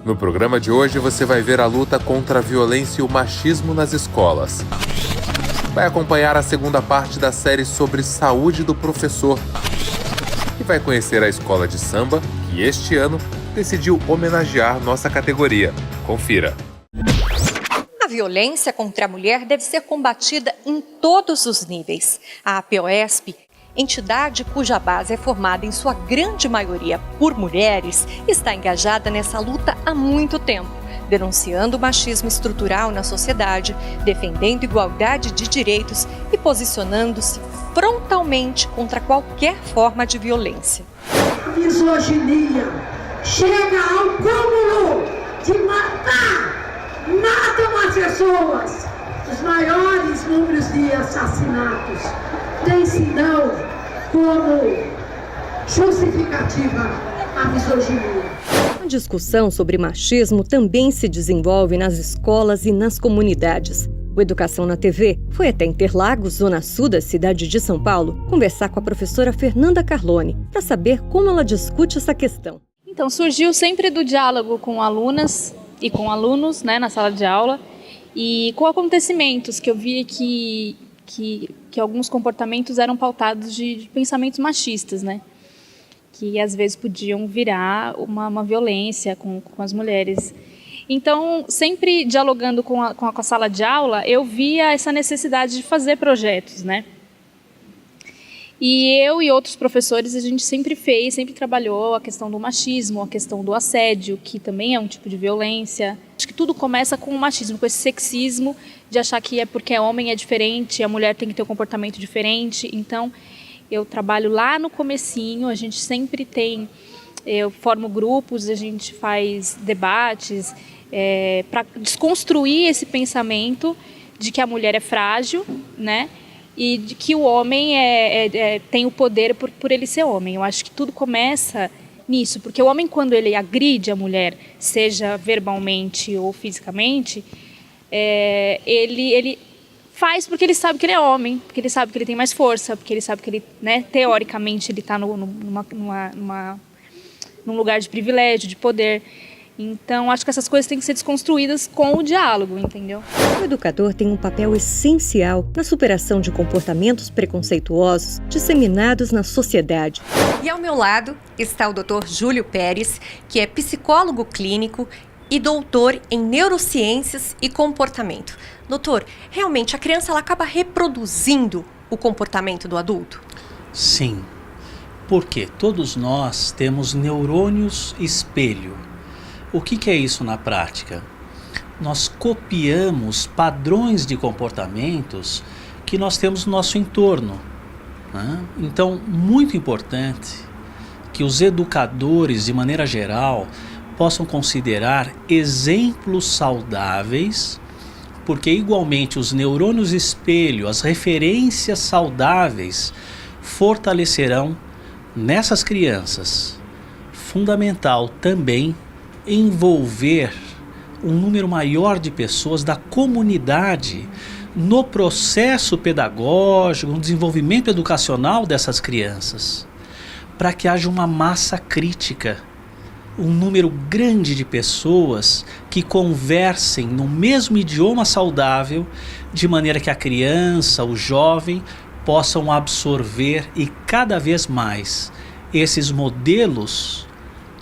No programa de hoje você vai ver a luta contra a violência e o machismo nas escolas. Vai acompanhar a segunda parte da série sobre saúde do professor. E vai conhecer a escola de samba, que este ano decidiu homenagear nossa categoria. Confira. A violência contra a mulher deve ser combatida em todos os níveis. A APOESP, entidade cuja base é formada em sua grande maioria por mulheres, está engajada nessa luta há muito tempo, denunciando o machismo estrutural na sociedade, defendendo igualdade de direitos e posicionando-se frontalmente contra qualquer forma de violência. A misoginia chega ao cúmulo de matam as pessoas. Os maiores números de assassinatos tem-se não como justificativa a misoginia. A discussão sobre machismo também se desenvolve nas escolas e nas comunidades. O Educação na TV foi até Interlagos, zona sul da cidade de São Paulo, conversar com a professora Fernanda Carlone para saber como ela discute essa questão. Então, surgiu sempre do diálogo com alunas e com alunos, né, na sala de aula, e com acontecimentos que eu via que alguns comportamentos eram pautados de pensamentos machistas, né? Que às vezes podiam virar uma violência com as mulheres. Então, sempre dialogando com a sala de aula, eu via essa necessidade de fazer projetos, né? E eu e outros professores, a gente sempre trabalhou a questão do machismo, a questão do assédio, que também é um tipo de violência. Acho que tudo começa com o machismo, com esse sexismo de achar que é porque é homem é diferente, a mulher tem que ter um comportamento diferente. Então, eu trabalho lá no comecinho, a gente sempre tem, eu formo grupos, a gente faz debates para desconstruir esse pensamento de que a mulher é frágil, né? E de que o homem tem o poder por ele ser homem. Eu acho que tudo começa nisso, porque o homem, quando ele agride a mulher, seja verbalmente ou fisicamente, ele faz porque ele sabe que ele é homem, porque ele sabe que ele tem mais força, porque ele sabe que ele, né, teoricamente, ele está num lugar de privilégio, de poder. Então, acho que essas coisas têm que ser desconstruídas com o diálogo, entendeu? O educador tem um papel essencial na superação de comportamentos preconceituosos disseminados na sociedade. E ao meu lado está o Dr. Júlio Pérez, que é psicólogo clínico e doutor em neurociências e comportamento. Doutor, realmente a criança ela acaba reproduzindo o comportamento do adulto? Sim, porque todos nós temos neurônios espelho. O que é isso na prática? Nós copiamos padrões de comportamentos que nós temos no nosso entorno, né? Então, muito importante que os educadores, de maneira geral, possam considerar exemplos saudáveis, porque igualmente os neurônios espelho, as referências saudáveis, fortalecerão nessas crianças. Fundamental também envolver um número maior de pessoas da comunidade no processo pedagógico, no desenvolvimento educacional dessas crianças, para que haja uma massa crítica, um número grande de pessoas que conversem no mesmo idioma saudável, de maneira que a criança, o jovem, possam absorver e cada vez mais esses modelos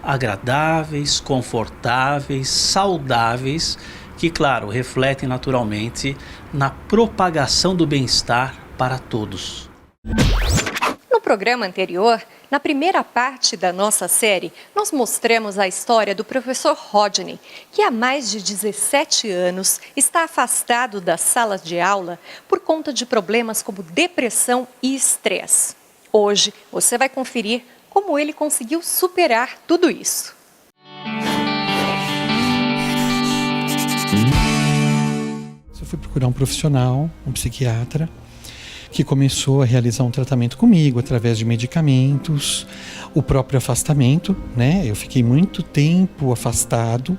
agradáveis, confortáveis, saudáveis, que, claro, refletem naturalmente na propagação do bem-estar para todos. No programa anterior, na primeira parte da nossa série, nós mostramos a história do professor Rodney, que há mais de 17 anos está afastado das salas de aula por conta de problemas como depressão e estresse. Hoje, você vai conferir como ele conseguiu superar tudo isso. Eu fui procurar um profissional, um psiquiatra, que começou a realizar um tratamento comigo através de medicamentos, o próprio afastamento, né? Eu fiquei muito tempo afastado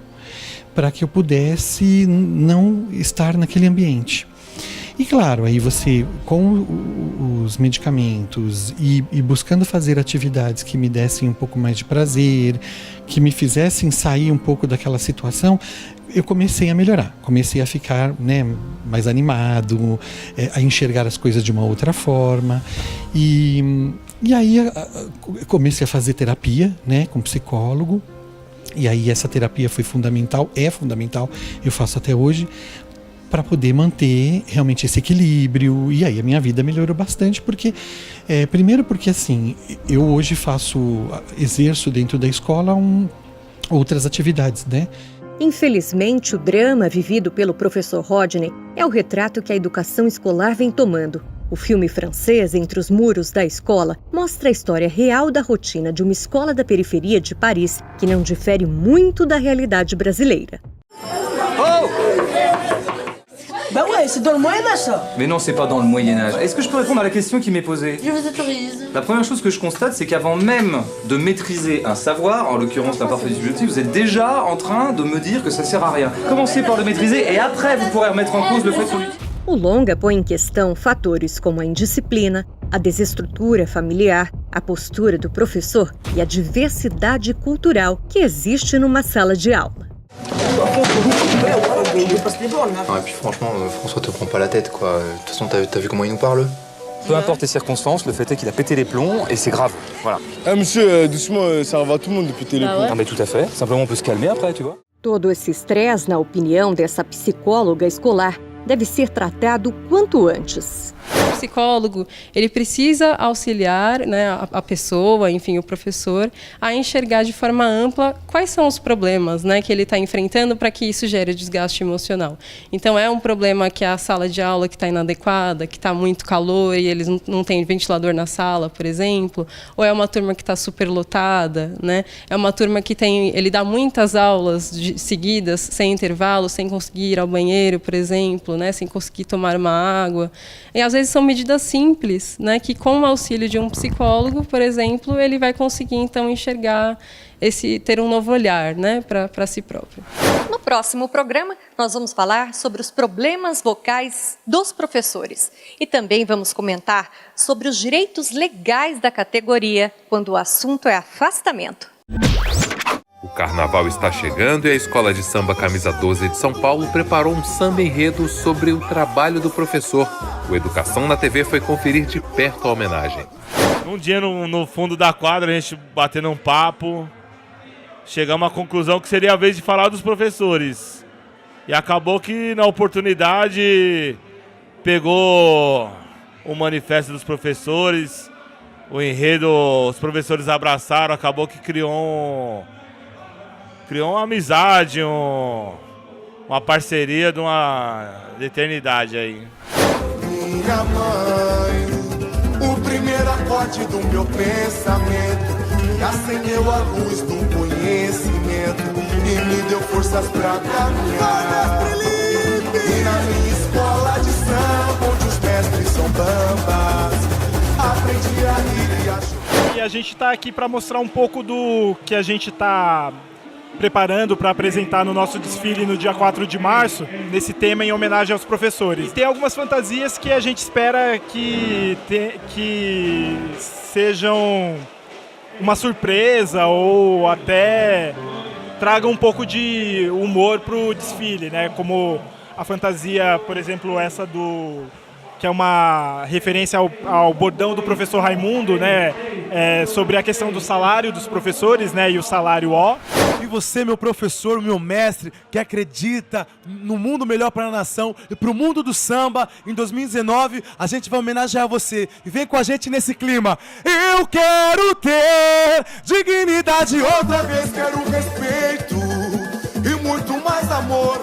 para que eu pudesse não estar naquele ambiente. E claro, aí você, com os medicamentos e buscando fazer atividades que me dessem um pouco mais de prazer, que me fizessem sair um pouco daquela situação, eu comecei a melhorar, comecei a ficar, né, mais animado, a enxergar as coisas de uma outra forma. E aí comecei a fazer terapia, né, com psicólogo. E aí essa terapia foi fundamental, é fundamental, eu faço até hoje, para poder manter realmente esse equilíbrio. E aí a minha vida melhorou bastante, porque primeiro porque assim, eu hoje exerço dentro da escola outras atividades, né? Infelizmente, o drama vivido pelo professor Rodney é o retrato que a educação escolar vem tomando. O filme francês Entre os Muros da Escola mostra a história real da rotina de uma escola da periferia de Paris, que não difere muito da realidade brasileira. Bah ouais, c'est dans le Moyen-Âge, ça. Mais non, c'est pas dans le Moyen-Âge. Est-ce que je peux répondre à la question qui m'est posée? Je vous autorise. La première chose que je constate, c'est qu'avant même de maîtriser un savoir, en l'occurrence l'imparfait du subjonctif, vous êtes déjà en train de me dire que ça sert à rien. Commencez par le maîtriser et après vous pourrez remettre en cause le fait qu'on l'utilise. O longa põe em questão fatores como a indisciplina, a desestrutura familiar, a postura do professor e a diversidade cultural que existe numa sala de aula. Non, et puis franchement, François te prend pas la tête, quoi. De toute façon, t'as vu comment il nous parle? Peu importe les circonstances, le fait est qu'il a pété les plombs et c'est grave. Voilà. Ah monsieur, doucement, ça va à tout le monde de péter les plombs. Non mais tout à fait. Simplement on peut se calmer après, tu vois. Todo esse estresse, na opinião dessa psicóloga escolar, deve ser tratado quanto antes. O psicólogo, ele precisa auxiliar, né, a pessoa, enfim, o professor, a enxergar de forma ampla quais são os problemas, né, que ele está enfrentando para que isso gere desgaste emocional. Então, é um problema que é a sala de aula que está inadequada, que está muito calor e eles não têm ventilador na sala, por exemplo, ou é uma turma que está superlotada, né? É uma turma que ele dá muitas aulas seguidas, sem intervalo, sem conseguir ir ao banheiro, por exemplo, né, sem conseguir tomar uma água. E às vezes são medidas simples, né, que com o auxílio de um psicólogo, por exemplo, ele vai conseguir então enxergar ter um novo olhar, né, para si próprio. No próximo programa, nós vamos falar sobre os problemas vocais dos professores e também vamos comentar sobre os direitos legais da categoria quando o assunto é afastamento. O carnaval está chegando e a Escola de Samba Camisa 12 de São Paulo preparou um samba enredo sobre o trabalho do professor. O Educação na TV foi conferir de perto a homenagem. Um dia no fundo da quadra, a gente batendo um papo, chegamos à conclusão que seria a vez de falar dos professores. E acabou que na oportunidade pegou o manifesto dos professores, o enredo, os professores abraçaram, acabou que criou uma amizade, uma parceria de uma eternidade aí. Minha mãe, o primeiro acorde do meu pensamento, que acendeu a luz do conhecimento e me deu forças pra caminhar. E na minha escola de samba, onde os mestres são bambas, aprendi a rir e a chorar. E a gente tá aqui para mostrar um pouco do que a gente tá preparando para apresentar no nosso desfile no dia 4 de março, nesse tema em homenagem aos professores. E tem algumas fantasias que a gente espera que sejam uma surpresa ou até tragam um pouco de humor para o desfile, né? Como a fantasia, por exemplo, essa que é uma referência ao bordão do professor Raimundo, né? Sobre a questão do salário dos professores, né? E o salário O. E você, meu professor, meu mestre, que acredita no mundo melhor para a nação e para o mundo do samba, em 2019 a gente vai homenagear você. E vem com a gente nesse clima. Eu quero ter dignidade, outra vez quero respeito e muito mais amor.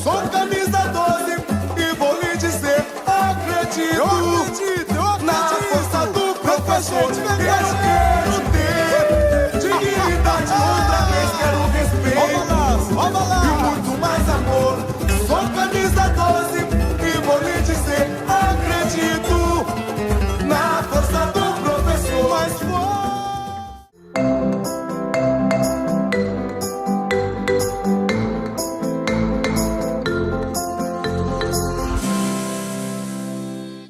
Sou camisa 12 e vou lhe dizer, acredito.